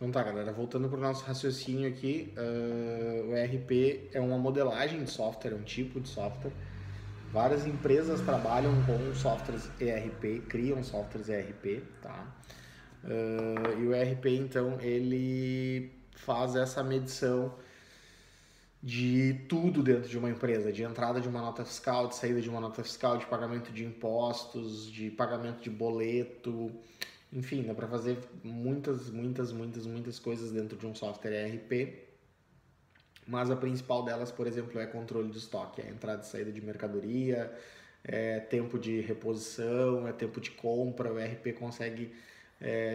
Então tá, galera, voltando para o nosso raciocínio aqui, o ERP é uma modelagem de software, é um tipo de software. Várias empresas trabalham com softwares ERP, criam softwares ERP, tá? E o ERP, então, ele faz essa medição de tudo dentro de uma empresa, de entrada de uma nota fiscal, de saída de uma nota fiscal, de pagamento de impostos, de pagamento de boleto, enfim, dá para fazer muitas coisas dentro de um software ERP, mas a principal delas, por exemplo, é controle de estoque, é entrada e saída de mercadoria, é tempo de reposição, é tempo de compra. O ERP consegue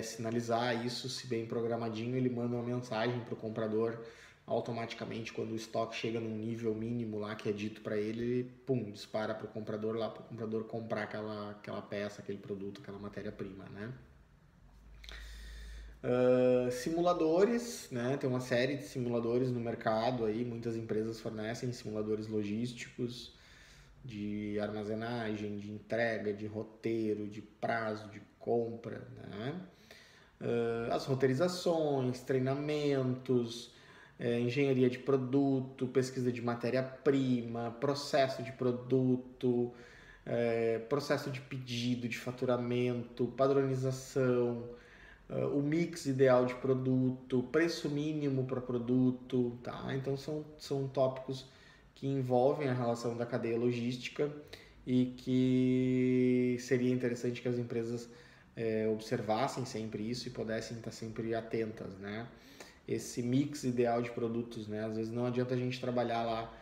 sinalizar isso, se bem programadinho, ele manda uma mensagem para o comprador automaticamente quando o estoque chega num nível mínimo lá que é dito para ele, ele pum, dispara para o comprador lá, para o comprador comprar aquela peça, aquele produto, aquela matéria-prima, né? Simuladores, né? Tem uma série de simuladores no mercado aí, muitas empresas fornecem simuladores logísticos de armazenagem, de entrega, de roteiro, de prazo, de compra, né? As roteirizações, treinamentos, engenharia de produto, pesquisa de matéria-prima, processo de produto, processo de pedido, de faturamento, padronização, o mix ideal de produto, preço mínimo para produto, tá? Então são tópicos que envolvem a relação da cadeia logística e que seria interessante que as empresas observassem sempre isso e pudessem estar sempre atentas, né? Esse mix ideal de produtos, né? Às vezes não adianta a gente trabalhar lá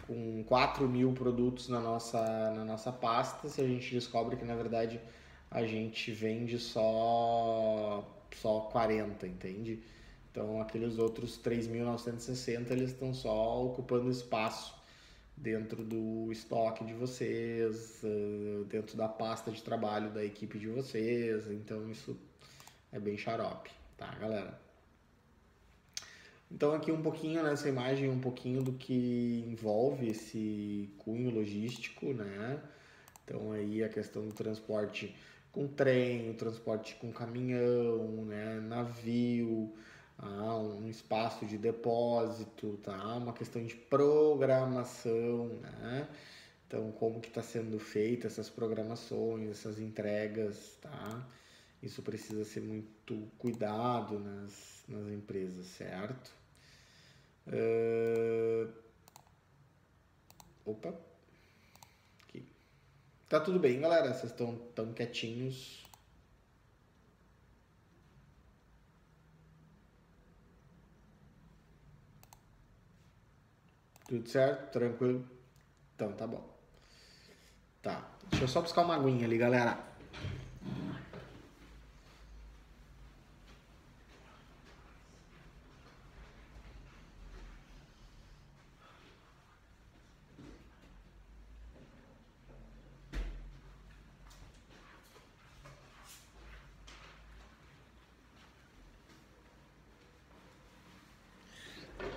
com 4.000 produtos na nossa pasta se a gente descobre que na verdade a gente vende só 40, entende? Então aqueles outros 3.960 eles estão só ocupando espaço dentro do estoque de vocês, dentro da pasta de trabalho da equipe de vocês, então isso é bem xarope, tá, galera? Então aqui um pouquinho nessa imagem, um pouquinho do que envolve esse cunho logístico, né? Então aí a questão do transporte com trem, o transporte com caminhão, né? Navio, um espaço de depósito, tá? Uma questão de programação, né? Então como que está sendo feita essas programações, essas entregas, tá? Isso precisa ser muito cuidado nas empresas, certo? Opa, aqui. Tá tudo bem, galera? Vocês estão tão quietinhos. Tudo certo? Tranquilo? Então, tá bom. Tá. Deixa eu só buscar uma aguinha ali, galera.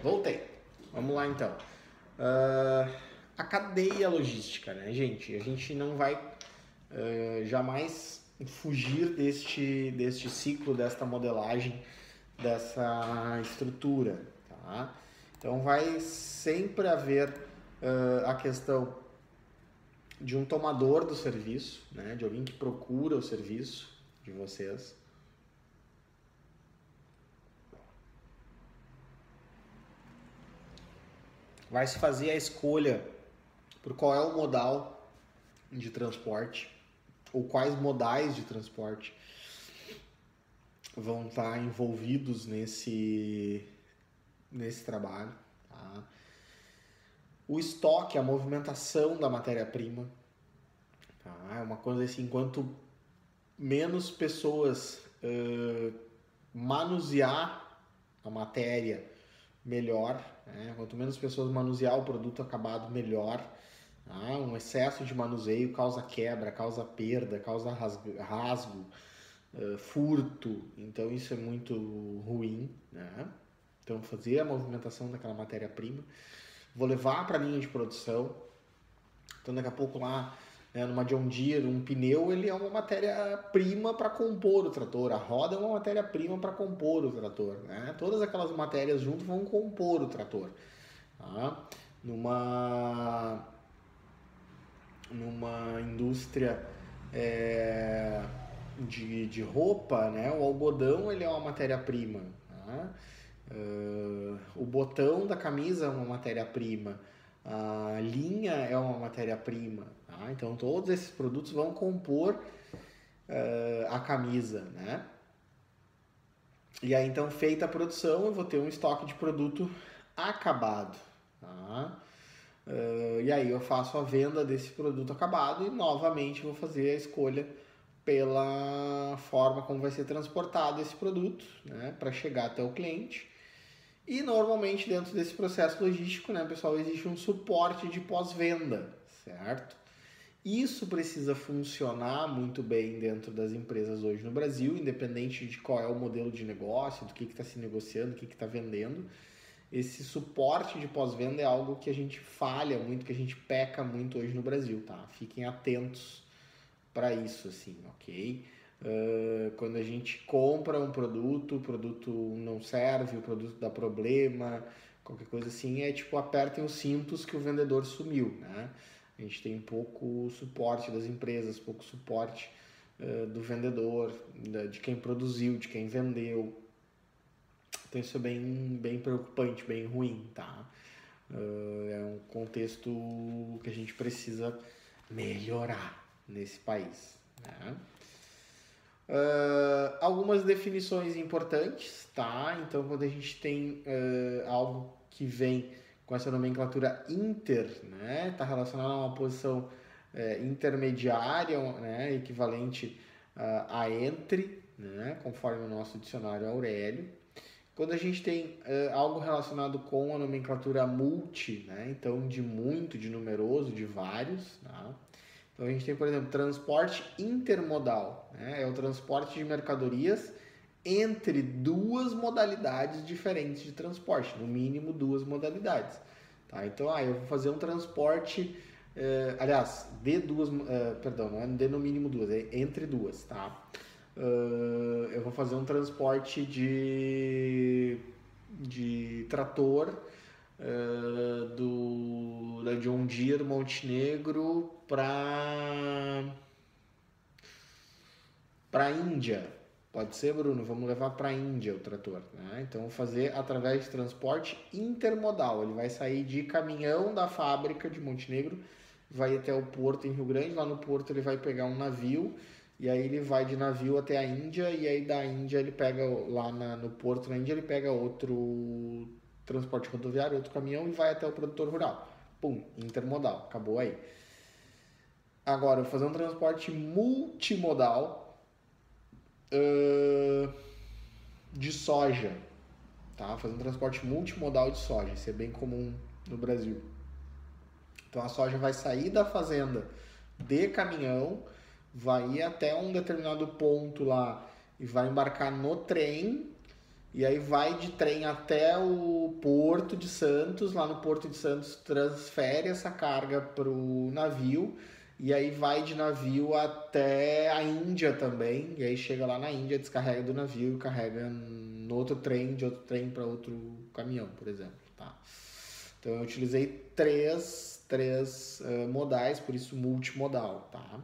Voltei. Vamos lá, então. A cadeia logística, né, gente? A gente não vai jamais fugir deste ciclo, desta modelagem, dessa estrutura, tá? Então vai sempre haver a questão de um tomador do serviço, né? De alguém que procura o serviço de vocês. Vai se fazer a escolha por qual é o modal de transporte ou quais modais de transporte vão estar envolvidos nesse trabalho. Tá? O estoque, a movimentação da matéria-prima, tá? É uma coisa assim, quanto menos pessoas manusear a matéria, melhor, né? Quanto menos pessoas manusear o produto acabado, melhor. Tá? Um excesso de manuseio causa quebra, causa perda, causa rasgo, furto, então isso é muito ruim, né? Então fazer a movimentação daquela matéria-prima, vou levar para a linha de produção, então daqui a pouco lá né? Numa John Deere, um pneu ele é uma matéria-prima para compor o trator, a roda é uma matéria-prima para compor o trator, né? Todas aquelas matérias juntas vão compor o trator. Tá? Numa, numa indústria de roupa, né? O algodão ele é uma matéria-prima. Tá? O botão da camisa é uma matéria-prima, a linha é uma matéria-prima. Tá? Então todos esses produtos vão compor a camisa, né? E aí então feita a produção eu vou ter um estoque de produto acabado. Tá? E aí eu faço a venda desse produto acabado e novamente vou fazer a escolha pela forma como vai ser transportado esse produto, né, para chegar até o cliente. E normalmente dentro desse processo logístico, né, pessoal, existe um suporte de pós-venda, certo? Isso precisa funcionar muito bem dentro das empresas hoje no Brasil, independente de qual é o modelo de negócio, do que está se negociando, o que está vendendo. Esse suporte de pós-venda é algo que a gente falha muito, que a gente peca muito hoje no Brasil, tá? Fiquem atentos para isso, assim, ok? Quando a gente compra um produto, o produto não serve, o produto dá problema, qualquer coisa assim, é tipo, apertem os cintos que o vendedor sumiu, né? A gente tem pouco suporte das empresas, pouco suporte do vendedor, de quem produziu, de quem vendeu. Então isso é bem preocupante, bem ruim, tá? É um contexto que a gente precisa melhorar nesse país, né? Algumas definições importantes, tá? Então, quando a gente tem algo que vem com essa nomenclatura inter, né? Está relacionado a uma posição intermediária, né? Equivalente a entre, né? Conforme o nosso dicionário Aurélio. Quando a gente tem algo relacionado com a nomenclatura multi, né? Então de muito, de numeroso, de vários, tá? Então a gente tem, por exemplo, transporte intermodal, né? É o transporte de mercadorias entre duas modalidades diferentes de transporte, no mínimo duas modalidades, tá? Então, eu vou fazer um transporte, aliás, de duas, perdão, não é de no mínimo duas, é entre duas, tá? Eu vou fazer um transporte de trator da John Deere Montenegro para a Índia. Pode ser, Bruno? Vamos levar para a Índia o trator, né? Então, vou fazer através de transporte intermodal. Ele vai sair de caminhão da fábrica de Montenegro, vai até o porto em Rio Grande. Lá no porto ele vai pegar um navio e aí ele vai de navio até a Índia e aí da Índia ele pega lá no porto na Índia ele pega outro transporte rodoviário, outro caminhão e vai até o produtor rural. Pum, intermodal, acabou aí. Agora, eu vou fazer um transporte multimodal de soja, tá? Fazer um transporte multimodal de soja, isso é bem comum no Brasil. Então a soja vai sair da fazenda de caminhão, vai ir até um determinado ponto lá e vai embarcar no trem, e aí vai de trem até o Porto de Santos, lá no Porto de Santos transfere essa carga para o navio, e aí vai de navio até a Índia também, e aí chega lá na Índia, descarrega do navio e carrega no outro trem, de outro trem para outro caminhão, por exemplo, tá? Então eu utilizei três modais, por isso multimodal, tá?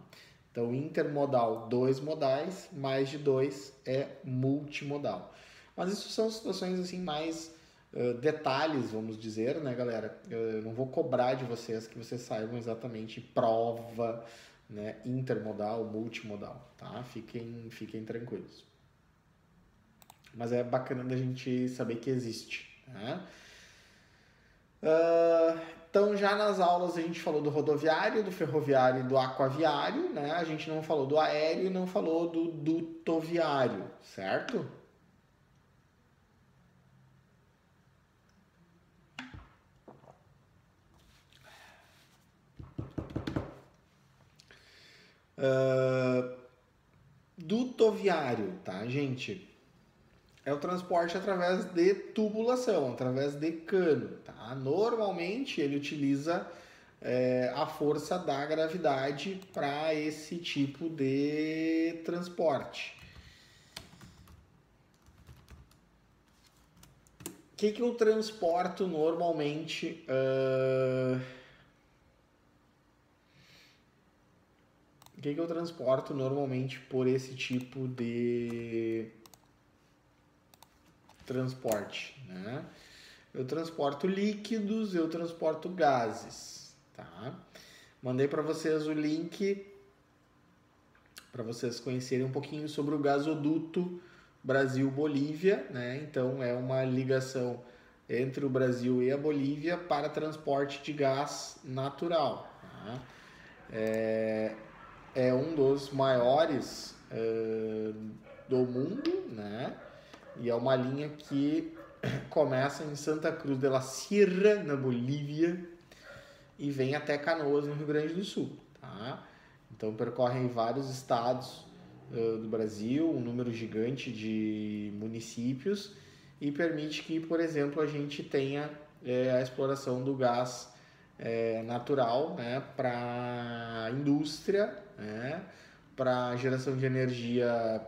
Então intermodal, dois modais, mais de dois é multimodal. Mas isso são situações assim mais detalhes, vamos dizer, né, galera? Eu não vou cobrar de vocês que vocês saibam exatamente prova, né, intermodal, multimodal, tá? Fiquem tranquilos. Mas é bacana da gente saber que existe, né? Então já nas aulas a gente falou do rodoviário, do ferroviário e do aquaviário, né? A gente não falou do aéreo e não falou do dutoviário, certo? Dutoviário, tá, gente? É o transporte através de tubulação, através de cano, tá? Normalmente ele utiliza a força da gravidade para esse tipo de transporte. O que eu transporto normalmente? O que eu transporto normalmente por esse tipo de transporte, né? Eu transporto líquidos, eu transporto gases, tá? Mandei para vocês o link para vocês conhecerem um pouquinho sobre o gasoduto Brasil-Bolívia, né? Então é uma ligação entre o Brasil e a Bolívia para transporte de gás natural, tá? É um dos maiores do mundo, né? E é uma linha que começa em Santa Cruz de la Sierra, na Bolívia, e vem até Canoas, no Rio Grande do Sul, tá? Então percorrem vários estados do Brasil, um número gigante de municípios, e permite que, por exemplo, a gente tenha a exploração do gás natural, né, para indústria, né, para geração de energia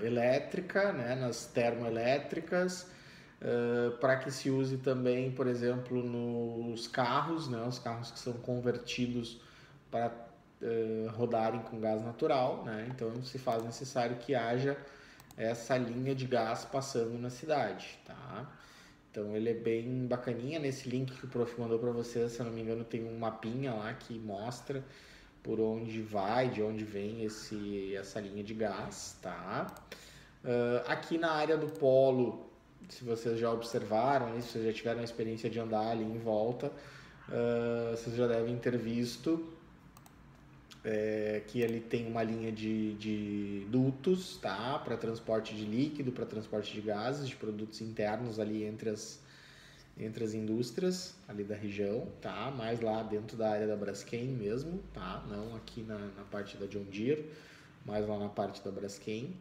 elétrica, né, nas termoelétricas, para que se use também, por exemplo, nos carros, né, os carros que são convertidos para rodarem com gás natural, né, então se faz necessário que haja essa linha de gás passando na cidade, tá? Então ele é bem bacaninha. Nesse link que o prof mandou para vocês, se eu não me engano, tem um mapinha lá que mostra por onde vai, de onde vem essa linha de gás, tá? Aqui na área do polo, se vocês já observaram, se vocês já tiveram a experiência de andar ali em volta, vocês já devem ter visto que ali tem uma linha de dutos, tá? Para transporte de líquido, para transporte de gases, de produtos internos ali entre as indústrias ali da região, tá? Mais lá dentro da área da Braskem mesmo, tá? Não aqui na parte da John Deere, mas lá na parte da Braskem.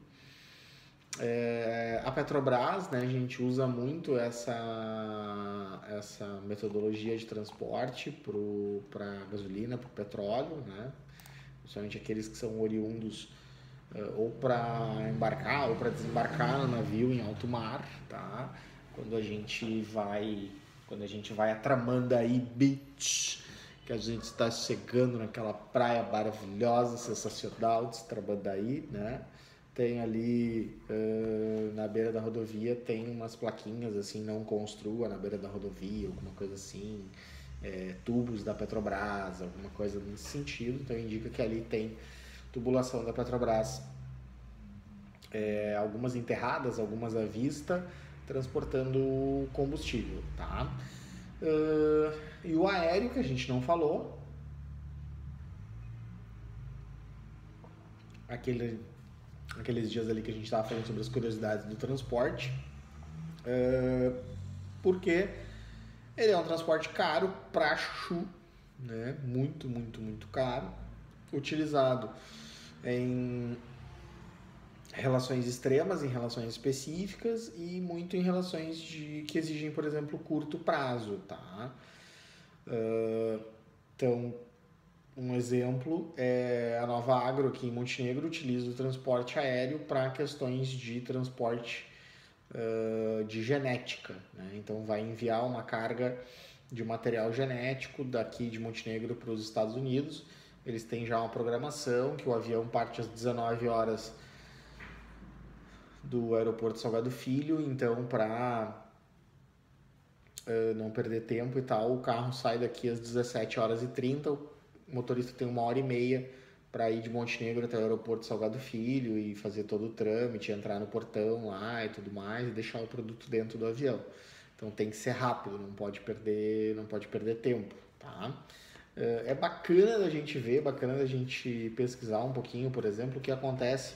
A Petrobras, né, a gente usa muito essa metodologia de transporte para gasolina, para o petróleo, né? Principalmente aqueles que são oriundos ou para embarcar ou para desembarcar no navio em alto mar, tá? Quando a gente vai a Tramandaí Beach, que a gente está chegando naquela praia maravilhosa, sensacional de Tramandaí, né? Tem ali na beira da rodovia, tem umas plaquinhas assim, não construa na beira da rodovia, alguma coisa assim, tubos da Petrobras, alguma coisa nesse sentido. Então indica que ali tem tubulação da Petrobras, algumas enterradas, algumas à vista, transportando combustível, tá? E o aéreo, que a gente não falou, aqueles dias ali que a gente estava falando sobre as curiosidades do transporte, porque ele é um transporte caro para chuchu, né? Muito, muito, muito caro, utilizado em relações extremas, em relações específicas e muito em relações que exigem, por exemplo, curto prazo, tá? Então, um exemplo é a Nova Agro aqui em Montenegro utiliza o transporte aéreo para questões de transporte de genética, né? Então vai enviar uma carga de material genético daqui de Montenegro para os Estados Unidos. Eles têm já uma programação que o avião parte às 19 horas do aeroporto Salgado Filho, então para não perder tempo e tal, o carro sai daqui às 17h30, o motorista tem 1h30 para ir de Montenegro até o aeroporto Salgado Filho e fazer todo o trâmite, entrar no portão lá e tudo mais, e deixar o produto dentro do avião. Então tem que ser rápido, não pode perder tempo, tá? É bacana da gente ver, bacana da gente pesquisar um pouquinho, por exemplo, o que acontece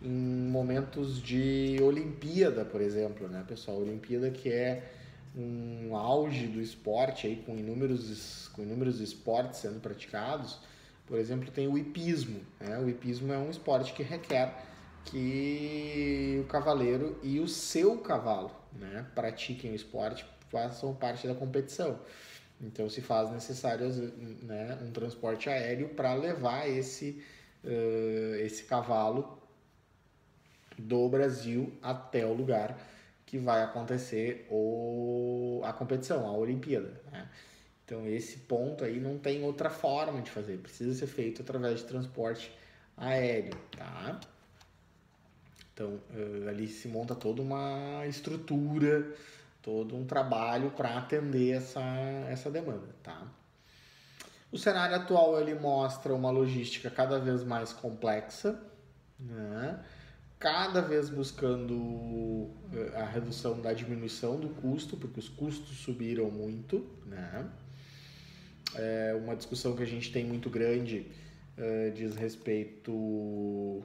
em momentos de Olimpíada, por exemplo, né, pessoal? Olimpíada que é um auge do esporte aí, com inúmeros esportes sendo praticados. Por exemplo, tem o hipismo, né? O hipismo é um esporte que requer que o cavaleiro e o seu cavalo, né, pratiquem o esporte, façam parte da competição. Então se faz necessário, né, um transporte aéreo para levar esse cavalo do Brasil até o lugar que vai acontecer a competição, a Olimpíada, né? Então esse ponto aí não tem outra forma de fazer, precisa ser feito através de transporte aéreo, tá? Então ali se monta toda uma estrutura, todo um trabalho para atender essa demanda, tá? O cenário atual ele mostra uma logística cada vez mais complexa, né? Cada vez buscando a redução da diminuição do custo, porque os custos subiram muito, né? É uma discussão que a gente tem muito grande diz respeito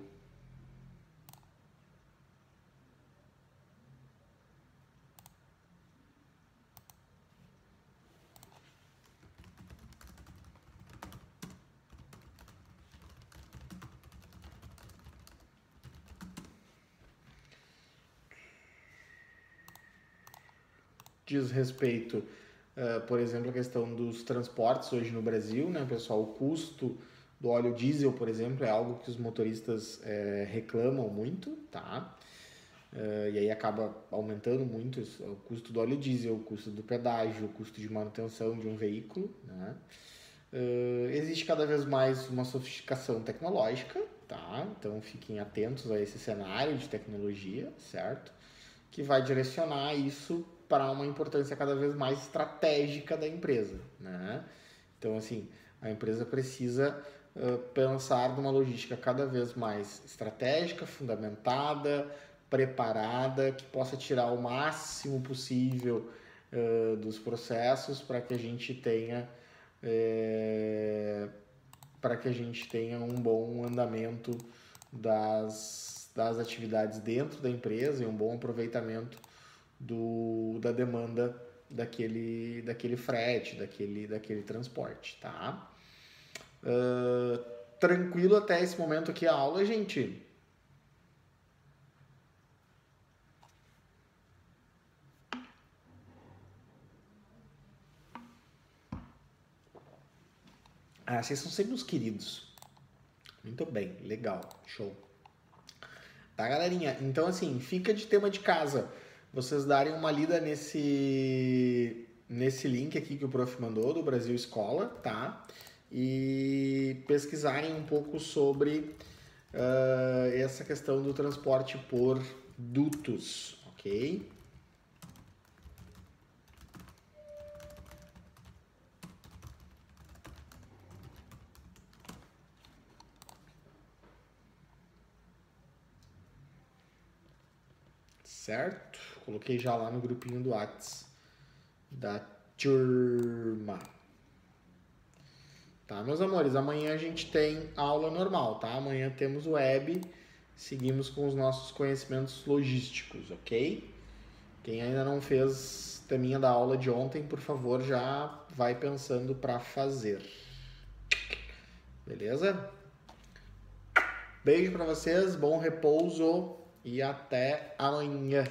por exemplo, a questão dos transportes hoje no Brasil, né, pessoal? O custo do óleo diesel, por exemplo, é algo que os motoristas reclamam muito, tá? E aí acaba aumentando muito o custo do óleo diesel, o custo do pedágio, o custo de manutenção de um veículo, né? Existe cada vez mais uma sofisticação tecnológica, tá? Então fiquem atentos a esse cenário de tecnologia, certo? Que vai direcionar isso para uma importância cada vez mais estratégica da empresa, né? Então, assim, a empresa precisa pensar numa logística cada vez mais estratégica, fundamentada, preparada, que possa tirar o máximo possível dos processos para que a gente tenha um bom andamento das atividades dentro da empresa e um bom aproveitamento da demanda daquele frete, daquele transporte, tá? Tranquilo até esse momento aqui a aula, gente? Vocês são sempre os queridos. Muito bem, legal, show. Tá, galerinha? Então, assim, fica de tema de casa vocês darem uma lida nesse link aqui que o prof mandou, do Brasil Escola, tá? E pesquisarem um pouco sobre essa questão do transporte por dutos, ok? Certo? Coloquei já lá no grupinho do Whats da turma. Tá, meus amores? Amanhã a gente tem aula normal, tá? Amanhã temos web, seguimos com os nossos conhecimentos logísticos, ok? Quem ainda não fez teminha da aula de ontem, por favor, já vai pensando para fazer. Beleza? Beijo para vocês, bom repouso e até amanhã.